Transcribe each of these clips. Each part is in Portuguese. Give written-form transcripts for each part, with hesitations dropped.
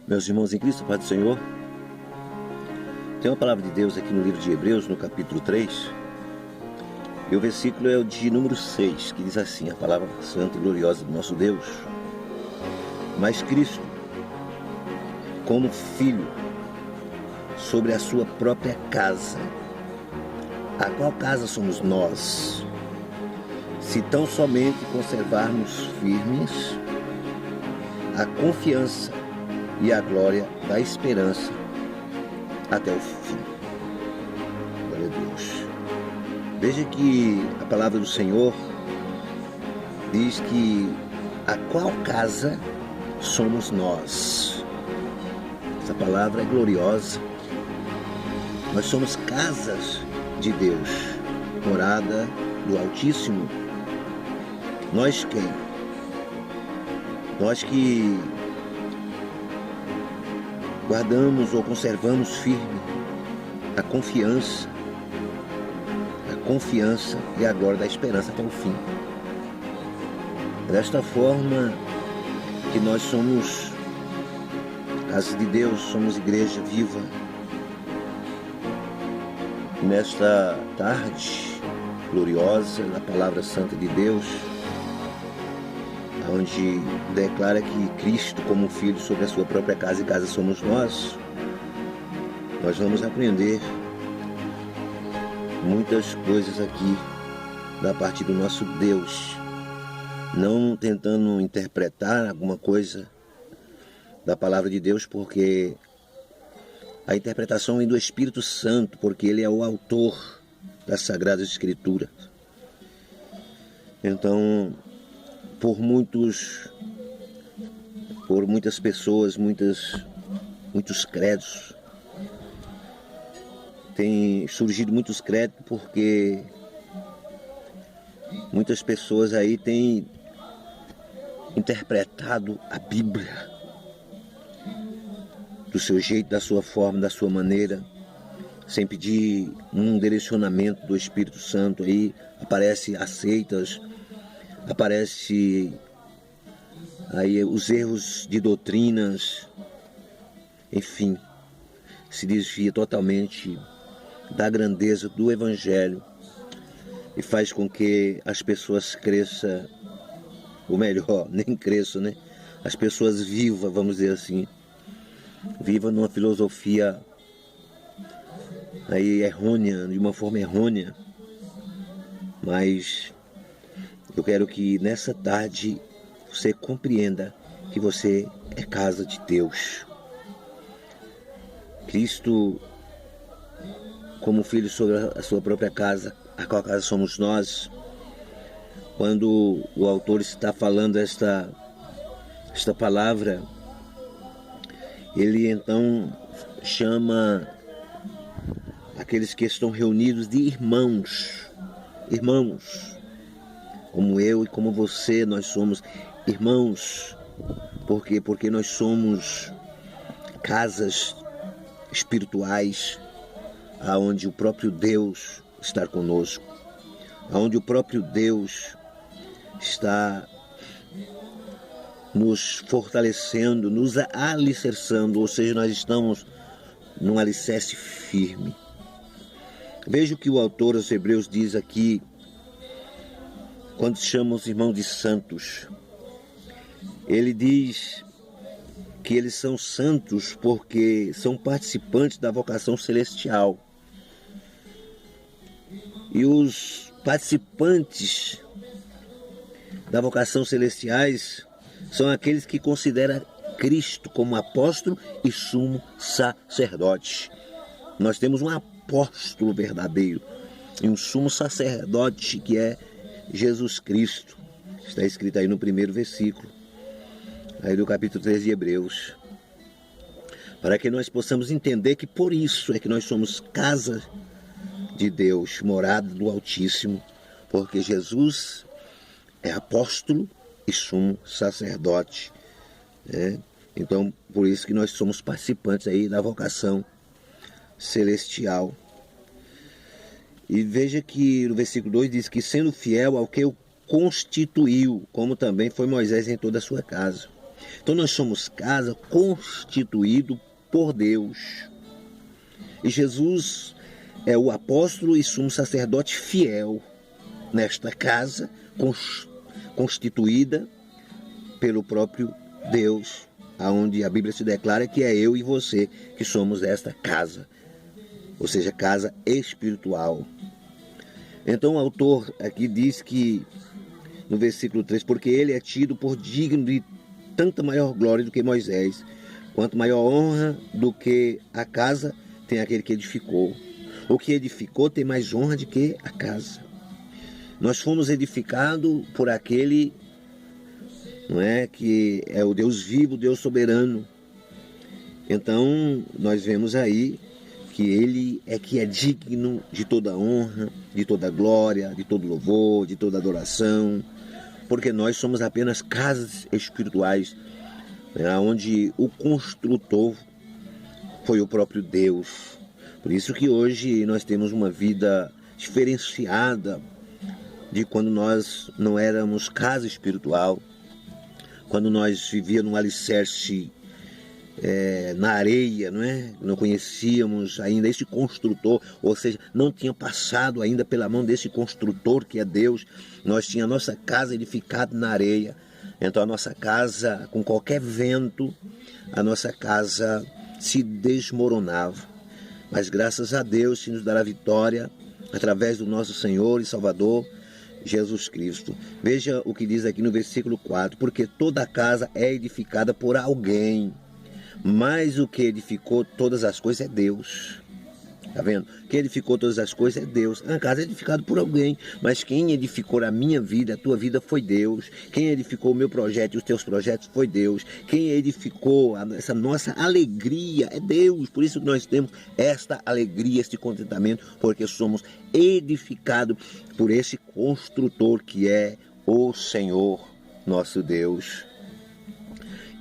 Meus irmãos em Cristo, Pai do Senhor, tem uma palavra de Deus aqui no livro de Hebreus, no capítulo 3, e o versículo é o de número 6, que diz assim, a palavra santa e gloriosa do nosso Deus: mas Cristo, como Filho, sobre a sua própria casa. A qual casa somos nós? Se tão somente conservarmos firmes a confiança e a glória da esperança até o fim. Glória a Deus. Veja que a palavra do Senhor diz que a qual casa somos nós. Essa palavra é gloriosa. Nós somos casas de Deus, morada do Altíssimo. Nós quem? Nós que guardamos ou conservamos firme a confiança e a glória da esperança até o fim. É desta forma que nós somos casa de Deus, somos igreja viva. Nesta tarde gloriosa na palavra santa de Deus, onde declara que Cristo como Filho sobre a sua própria casa, e casa somos nós vamos aprender muitas coisas aqui da parte do nosso Deus, não tentando interpretar alguma coisa da palavra de Deus, porque a interpretação vem do Espírito Santo, porque Ele é o autor das Sagradas Escrituras. Então, por muitas pessoas, muitos credos, tem surgido muitos credos porque muitas pessoas aí têm interpretado a Bíblia do seu jeito, da sua forma, da sua maneira, sem pedir um direcionamento do Espírito Santo. Aí aparece as seitas, aparece aí os erros de doutrinas, enfim, se desvia totalmente da grandeza do Evangelho e faz com que as pessoas cresçam, ou melhor, nem cresçam, né? As pessoas vivam, vamos dizer assim, vivam numa filosofia aí errônea, de uma forma errônea. Mas eu quero que nessa tarde você compreenda que você é casa de Deus. Cristo, como Filho sobre a sua própria casa, a qual casa somos nós. Quando o autor está falando esta palavra, ele então chama aqueles que estão reunidos de irmãos, como eu e como você, nós somos irmãos. Por quê? Porque nós somos casas espirituais, aonde o próprio Deus está conosco, aonde o próprio Deus está nos fortalecendo, nos alicerçando, ou seja, nós estamos num alicerce firme. Veja o que o autor aos Hebreus diz aqui, quando chama os irmãos de santos. Ele diz que eles são santos porque são participantes da vocação celestial. E os participantes da vocação celestiais são aqueles que consideram Cristo como apóstolo e sumo sacerdote. Nós temos um apóstolo verdadeiro e um sumo sacerdote que é Jesus Cristo. Está escrito aí no primeiro versículo, aí do capítulo 3 de Hebreus. Para que nós possamos entender que por isso é que nós somos casa de Deus, morada do Altíssimo, porque Jesus é apóstolo e sumo sacerdote, né? Então, por isso que nós somos participantes aí da vocação celestial. E veja que no versículo 2 diz que sendo fiel ao que o constituiu, como também foi Moisés em toda a sua casa. Então nós somos casa constituído por Deus. E Jesus é o apóstolo e sumo sacerdote fiel nesta casa constituída pelo próprio Deus, aonde a Bíblia se declara que é eu e você que somos esta casa, ou seja, casa espiritual. Então o autor aqui diz que, no versículo 3, porque ele é tido por digno de tanta maior glória do que Moisés, quanto maior honra do que a casa tem aquele que edificou. O que edificou tem mais honra do que a casa. Nós fomos edificados por aquele, não é, que é o Deus vivo, Deus soberano. Então nós vemos aí que ele é que é digno de toda honra, de toda glória, de todo louvor, de toda adoração, porque nós somos apenas casas espirituais, onde o construtor foi o próprio Deus. Por isso que hoje nós temos uma vida diferenciada de quando nós não éramos casa espiritual, quando nós vivíamos no alicerce na areia, não é? Não conhecíamos ainda esse construtor, ou seja, não tinha passado ainda pela mão desse construtor que é Deus. Nós tínhamos a nossa casa edificada na areia. Então a nossa casa, com qualquer vento, a nossa casa se desmoronava. Mas graças a Deus se nos dará vitória através do nosso Senhor e Salvador Jesus Cristo. Veja o que diz aqui no versículo 4, porque toda casa é edificada por alguém, mas o que edificou todas as coisas é Deus. Está vendo? Quem edificou todas as coisas é Deus. A casa é edificada por alguém, mas quem edificou a minha vida, a tua vida, foi Deus. Quem edificou o meu projeto e os teus projetos foi Deus. Quem edificou essa nossa alegria é Deus. Por isso que nós temos esta alegria, este contentamento, porque somos edificados por esse construtor que é o Senhor, nosso Deus.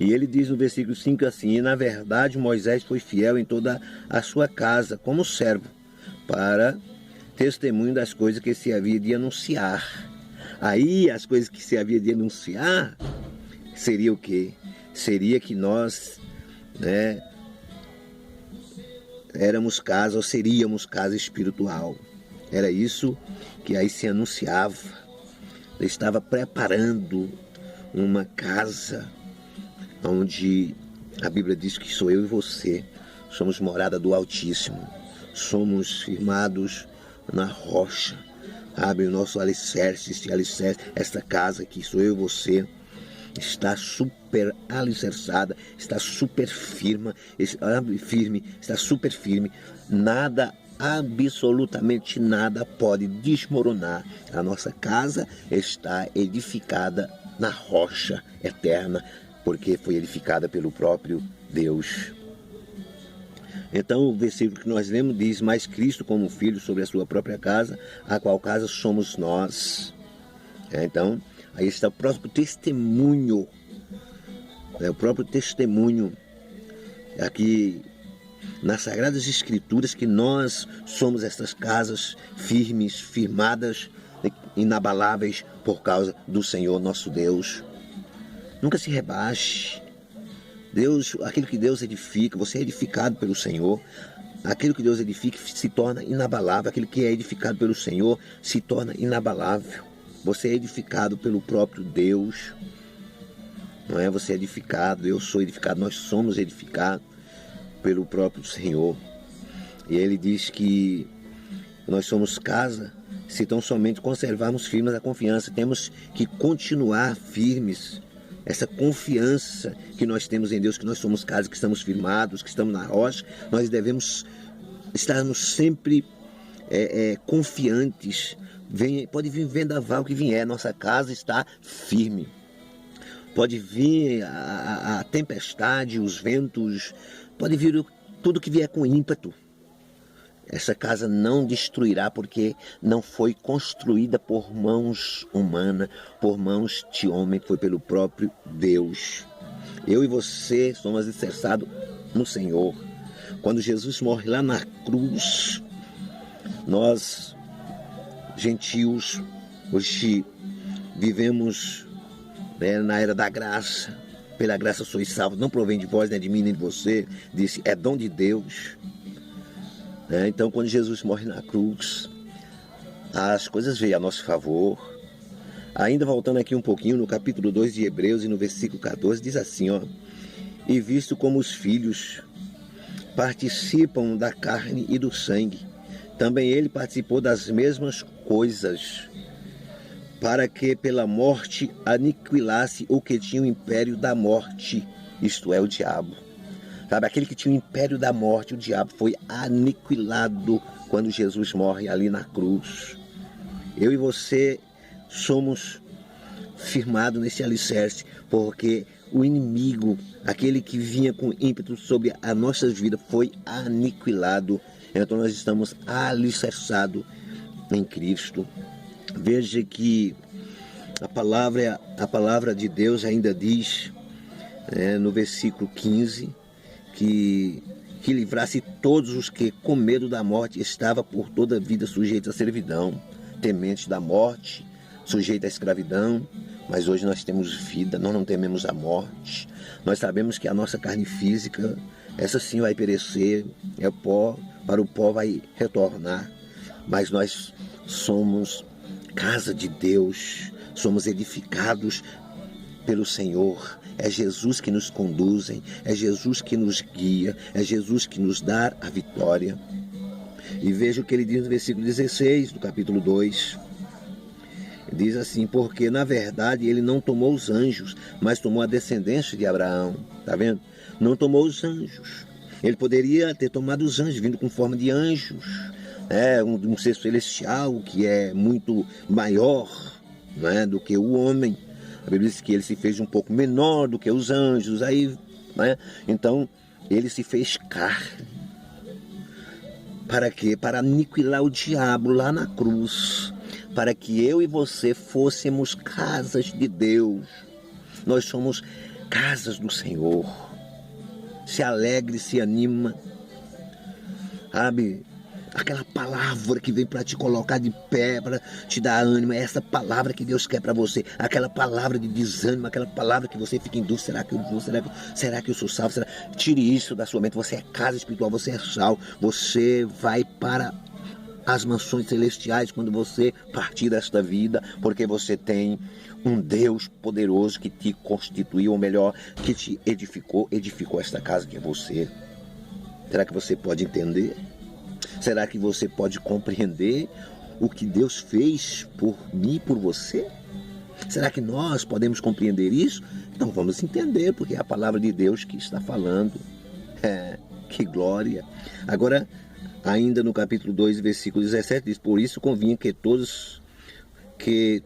E ele diz no versículo 5 assim: e na verdade Moisés foi fiel em toda a sua casa, como servo, para testemunho das coisas que se havia de anunciar. Aí as coisas que se havia de anunciar seria o quê? Seria que nós, éramos casa, ou seríamos casa espiritual. Era isso que aí se anunciava. Ele estava preparando uma casa onde a Bíblia diz que sou eu e você, somos morada do Altíssimo, somos firmados na rocha, o nosso alicerce, esta casa aqui, sou eu e você, está super alicerçada, está super firme, está super firme, nada, absolutamente nada pode desmoronar. A nossa casa está edificada na rocha eterna, porque foi edificada pelo próprio Deus. Então o versículo que nós lemos diz: mas Cristo como Filho sobre a sua própria casa, a qual casa somos nós. Então aí está o próprio testemunho, o próprio testemunho aqui nas Sagradas Escrituras, que nós somos estas casas firmes, firmadas, inabaláveis por causa do Senhor nosso Deus. Nunca se rebaixe. Deus, aquilo que Deus edifica, você é edificado pelo Senhor. Aquilo que Deus edifica se torna inabalável. Aquilo que é edificado pelo Senhor se torna inabalável. Você é edificado pelo próprio Deus. Não é? Você é edificado, eu sou edificado, nós somos edificados pelo próprio Senhor. E ele diz que nós somos casa se tão somente conservarmos firmes a confiança. Temos que continuar firmes. Essa confiança que nós temos em Deus, que nós somos casa, que estamos firmados, que estamos na rocha, nós devemos estarmos sempre confiantes. Pode vir vendaval que vier, nossa casa está firme. Pode vir a tempestade, os ventos, pode vir tudo que vier com ímpeto. Essa casa não destruirá, porque não foi construída por mãos humanas, por mãos de homem, foi pelo próprio Deus. Eu e você somos alicerçados no Senhor. Quando Jesus morre lá na cruz, nós, gentios, hoje vivemos na era da graça, pela graça sois salvos, não provém de vós, nem de mim, nem de você, disse, é dom de Deus. Então, quando Jesus morre na cruz, as coisas veio a nosso favor. Ainda voltando aqui um pouquinho, no capítulo 2 de Hebreus e no versículo 14, diz assim, ó, e visto como os filhos participam da carne e do sangue, também ele participou das mesmas coisas, para que pela morte aniquilasse o que tinha o império da morte, isto é, o diabo. Sabe, aquele que tinha o império da morte, o diabo, foi aniquilado quando Jesus morre ali na cruz. Eu e você somos firmados nesse alicerce, porque o inimigo, aquele que vinha com ímpeto sobre as nossas vidas, foi aniquilado. Então nós estamos alicerçados em Cristo. Veja que a palavra de Deus ainda diz, no versículo 15, que livrasse todos os que com medo da morte estava por toda a vida sujeitos à servidão, tementes da morte, sujeitos à escravidão. Mas hoje nós temos vida, nós não tememos a morte. Nós sabemos que a nossa carne física, essa sim vai perecer, é pó, para o pó vai retornar. Mas nós somos casa de Deus, somos edificados pelo Senhor. É Jesus que nos conduz, é Jesus que nos guia, é Jesus que nos dá a vitória. E veja o que ele diz no versículo 16 do capítulo 2. Diz assim, porque na verdade ele não tomou os anjos, mas tomou a descendência de Abraão. Está vendo? Não tomou os anjos. Ele poderia ter tomado os anjos, vindo com forma de anjos. Um ser celestial que é muito maior, do que o homem. A Bíblia diz que ele se fez um pouco menor do que os anjos. Então, ele se fez carne. Para quê? Para aniquilar o diabo lá na cruz. Para que eu e você fôssemos casas de Deus. Nós somos casas do Senhor. Se alegre, se anima. Sabe? Aquela palavra que vem para te colocar de pé, para te dar ânimo, é essa palavra que Deus quer para você. Aquela palavra de desânimo, aquela palavra que você fica em dúvida, será que eu vou, será que eu sou salvo? Tire isso da sua mente, você é casa espiritual, você é salvo, você vai para as mansões celestiais quando você partir desta vida, porque você tem um Deus poderoso que te constituiu, ou melhor, que te edificou esta casa que é você. Será que você pode entender? Será que você pode compreender o que Deus fez por mim e por você? Será que nós podemos compreender isso? Então vamos entender, porque é a palavra de Deus que está falando. Que glória! Agora, ainda no capítulo 2, versículo 17, diz, por isso convinha que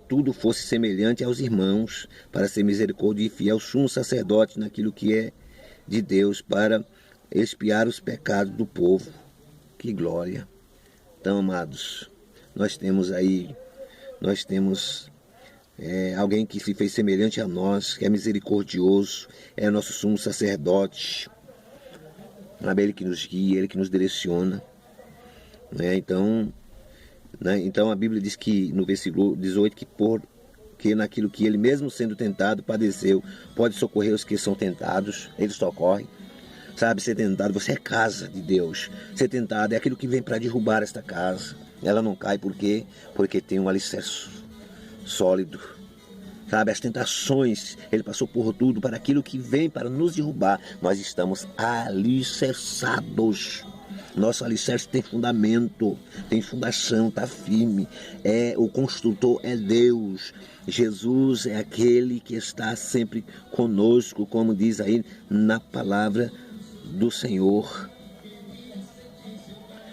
tudo fosse semelhante aos irmãos, para ser misericórdia e fiel, sumo sacerdote naquilo que é de Deus, para expiar os pecados do povo. Que glória! Então, amados, nós temos alguém que se fez semelhante a nós, que é misericordioso, é nosso sumo sacerdote. É Ele que nos guia, Ele que nos direciona. Então a Bíblia diz que no versículo 18 que naquilo que Ele mesmo sendo tentado padeceu, pode socorrer os que são tentados. Ele socorre. Sabe, ser tentado, você é casa de Deus. Ser tentado é aquilo que vem para derrubar esta casa. Ela não cai por quê? Porque tem um alicerce sólido. Sabe, as tentações, ele passou por tudo para aquilo que vem para nos derrubar. Nós estamos alicerçados. Nosso alicerce tem fundamento, tem fundação, está firme. O construtor é Deus. Jesus é aquele que está sempre conosco, como diz aí na palavra do Senhor,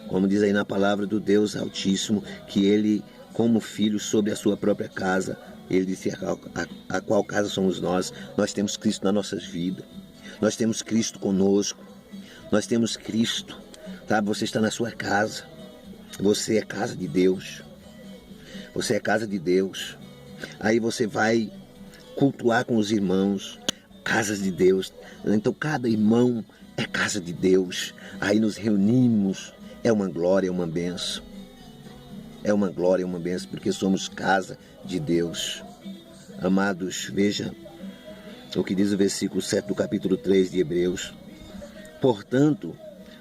como diz aí na palavra do Deus Altíssimo, que ele, como filho sobre a sua própria casa, ele disse a qual casa somos nós. Nós temos Cristo nas nossas vidas, nós temos Cristo conosco, nós temos Cristo, sabe? Você está na sua casa, você é casa de Deus, você é casa de Deus. Aí você vai cultuar com os irmãos, casas de Deus. Então cada irmão é casa de Deus. Aí nos reunimos. É uma glória, é uma bênção. É uma glória, é uma bênção, porque somos casa de Deus. Amados, veja, o que diz o versículo 7 do capítulo 3 de Hebreus. Portanto,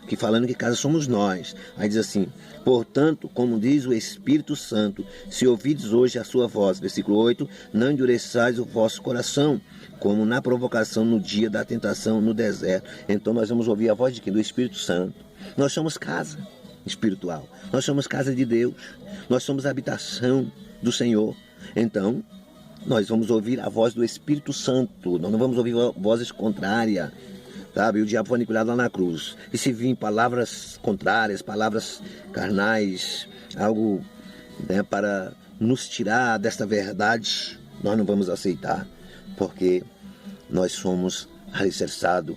que falando que casa somos nós. Aí diz assim: portanto, como diz o Espírito Santo, se ouvides hoje a sua voz, versículo 8, não endureçais o vosso coração, como na provocação no dia da tentação no deserto. Então nós vamos ouvir a voz de quem? Do Espírito Santo. Nós somos casa espiritual, nós somos casa de Deus, nós somos a habitação do Senhor. Então, nós vamos ouvir a voz do Espírito Santo, nós não vamos ouvir vozes contrárias. Sabe, o diabo foi aniquilado lá na cruz. E se vir palavras contrárias, palavras carnais, algo, né, para nos tirar desta verdade, nós não vamos aceitar, porque nós somos alicerçados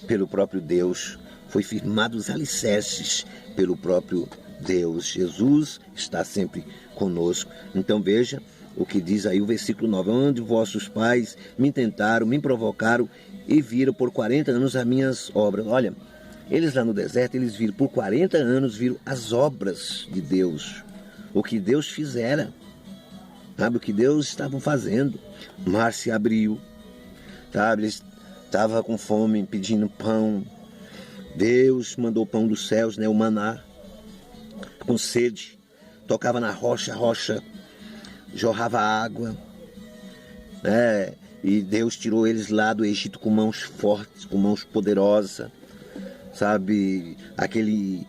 pelo próprio Deus, foi firmado os alicerces pelo próprio Deus. Jesus está sempre conosco. Então veja o que diz aí o versículo 9: onde vossos pais me tentaram, me provocaram e viram por 40 anos as minhas obras. Olha, eles lá no deserto, eles viram por 40 anos, viram as obras de Deus, o que Deus fizera, sabe, o que Deus estava fazendo. O mar se abriu, sabe, eles estavam com fome, pedindo pão. Deus mandou pão dos céus, né, o maná, com sede, tocava na rocha, a rocha jorrava água, né? E Deus tirou eles lá do Egito com mãos fortes, com mãos poderosas, sabe? Aquele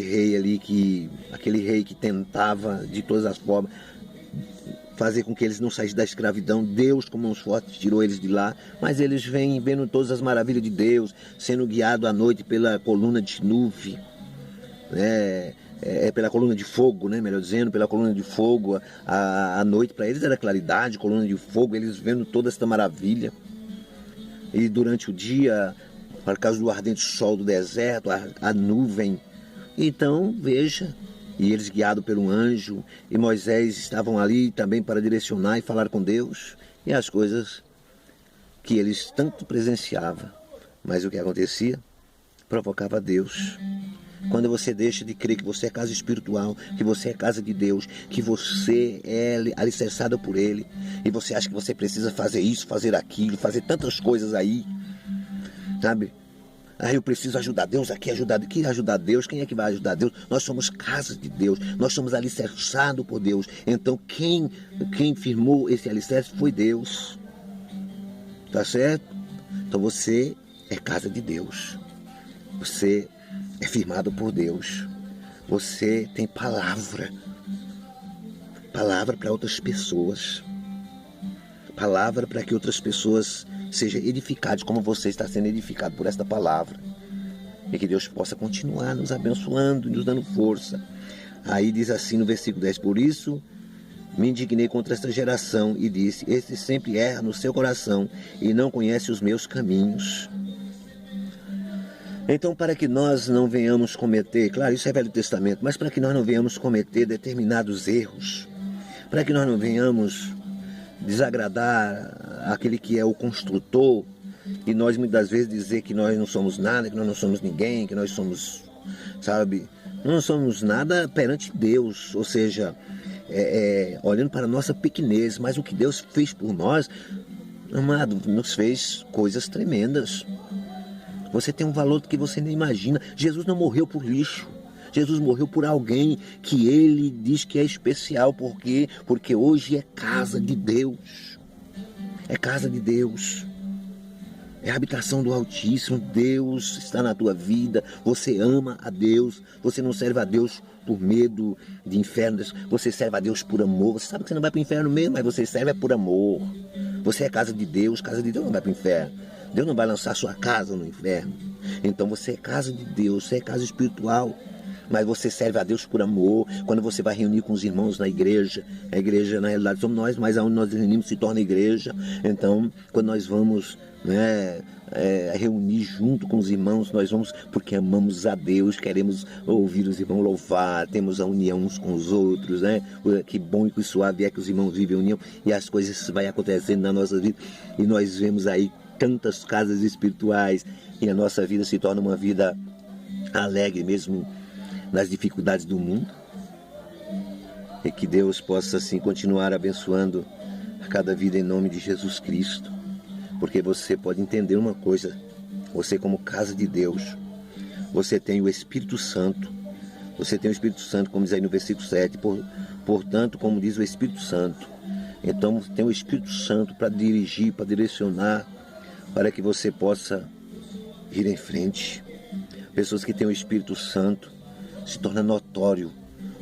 rei que tentava de todas as formas fazer com que eles não saíssem da escravidão. Deus com mãos fortes tirou eles de lá, mas eles vêm vendo todas as maravilhas de Deus, sendo guiados à noite pela coluna de nuvem, né? Pela coluna de fogo, né? Melhor dizendo, pela coluna de fogo. A noite para eles era claridade, coluna de fogo, eles vendo toda esta maravilha. E durante o dia, por causa do ardente sol do deserto, a nuvem. Então, veja, e eles guiados por um anjo, e Moisés estavam ali também para direcionar e falar com Deus, e as coisas que eles tanto presenciavam. Mas o que acontecia? Provocava Deus. Quando você deixa de crer que você é casa espiritual, que você é casa de Deus, que você é alicerçado por Ele, e você acha que você precisa fazer isso, fazer aquilo, fazer tantas coisas aí, sabe? Eu preciso ajudar Deus aqui, ajudar Deus. Quem é que vai ajudar Deus? Nós somos casa de Deus, nós somos alicerçados por Deus. Então quem firmou esse alicerce foi Deus. Tá certo? Então você é casa de Deus. Você é firmado por Deus. Você tem palavra para outras pessoas, palavra para que outras pessoas sejam edificadas como você está sendo edificado por esta palavra, e que Deus possa continuar nos abençoando, nos dando força. Aí diz assim no versículo 10: por isso me indignei contra esta geração e disse: este sempre erra no seu coração e não conhece os meus caminhos. Então, para que nós não venhamos cometer, claro, isso é Velho Testamento, mas para que nós não venhamos cometer determinados erros, para que nós não venhamos desagradar aquele que é o construtor, e nós muitas vezes dizer que nós não somos nada, que nós não somos ninguém, que nós somos, sabe, não somos nada perante Deus, ou seja, olhando para a nossa pequenez, mas o que Deus fez por nós, amado, nos fez coisas tremendas. Você tem um valor que você nem imagina. Jesus não morreu por lixo. Jesus morreu por alguém que ele diz que é especial. Por quê? Porque hoje é casa de Deus. É casa de Deus. É a habitação do Altíssimo. Deus está na tua vida. Você ama a Deus. Você não serve a Deus por medo de inferno. Você serve a Deus por amor. Você sabe que você não vai para o inferno mesmo, mas você serve por amor. Você é casa de Deus. Casa de Deus não vai para o inferno. Deus não vai lançar sua casa no inferno. Então você é casa de Deus, você é casa espiritual, mas você serve a Deus por amor. Quando você vai reunir com os irmãos na igreja, a igreja na realidade somos nós, mas aonde nós reunimos se torna igreja. Então quando nós vamos, né, reunir junto com os irmãos, nós vamos porque amamos a Deus, queremos ouvir os irmãos louvar, temos a união uns com os outros, né? Que bom e que suave é que os irmãos vivem a união, e as coisas vai acontecendo na nossa vida, e nós vemos aí tantas casas espirituais, e a nossa vida se torna uma vida alegre mesmo nas dificuldades do mundo. E que Deus possa assim continuar abençoando a cada vida em nome de Jesus Cristo. porque você pode entender uma coisa: você, como casa de Deus, você tem o Espírito Santo. Você tem o Espírito Santo, como diz aí no versículo 7, portanto, como diz o Espírito Santo. Então, tem o Espírito Santo para dirigir, para direcionar, para que você possa ir em frente. Pessoas que têm o Espírito Santo, se torna notório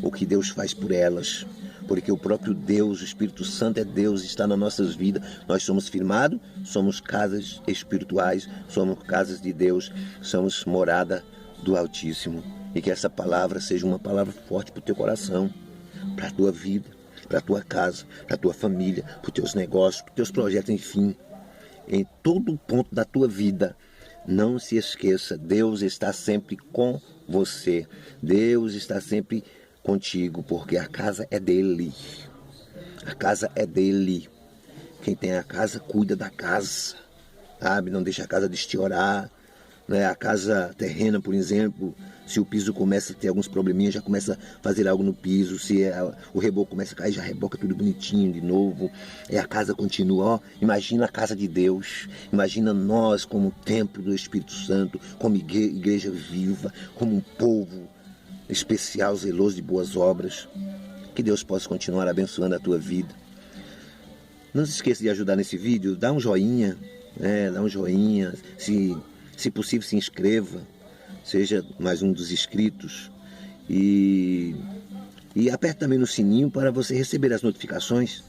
o que Deus faz por elas, porque o próprio Deus, o Espírito Santo é Deus, está nas nossas vidas. Nós somos firmados, somos casas espirituais, somos casas de Deus, somos morada do Altíssimo. E que essa palavra seja uma palavra forte para o teu coração, para a tua vida, para a tua casa, para a tua família, para os teus negócios, para os teus projetos, enfim. Em todo ponto da tua vida, não se esqueça, Deus está sempre com você. Deus está sempre contigo, porque a casa é dele. A casa é dele. Quem tem a casa, cuida da casa, sabe? Não deixa a casa deteriorar, né? A casa terrena, por exemplo, se o piso começa a ter alguns probleminhas, já começa a fazer algo no piso. Se o reboco começa a cair, já reboca tudo bonitinho de novo. A casa continua. Ó, imagina a casa de Deus. Imagina nós como templo do Espírito Santo, como igreja viva, como um povo especial, zeloso de boas obras. Que Deus possa continuar abençoando a tua vida. Não se esqueça de ajudar nesse vídeo. Dá um joinha, né? Dá um joinha. Se possível, se inscreva. Seja mais um dos inscritos. E aperte também no sininho para você receber as notificações.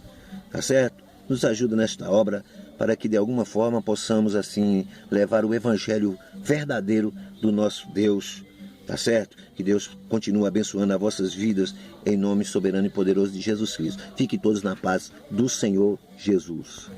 Tá certo? Nos ajuda nesta obra para que de alguma forma possamos assim levar o evangelho verdadeiro do nosso Deus. Tá certo? Que Deus continue abençoando as vossas vidas em nome soberano e poderoso de Jesus Cristo. Fiquem todos na paz do Senhor Jesus.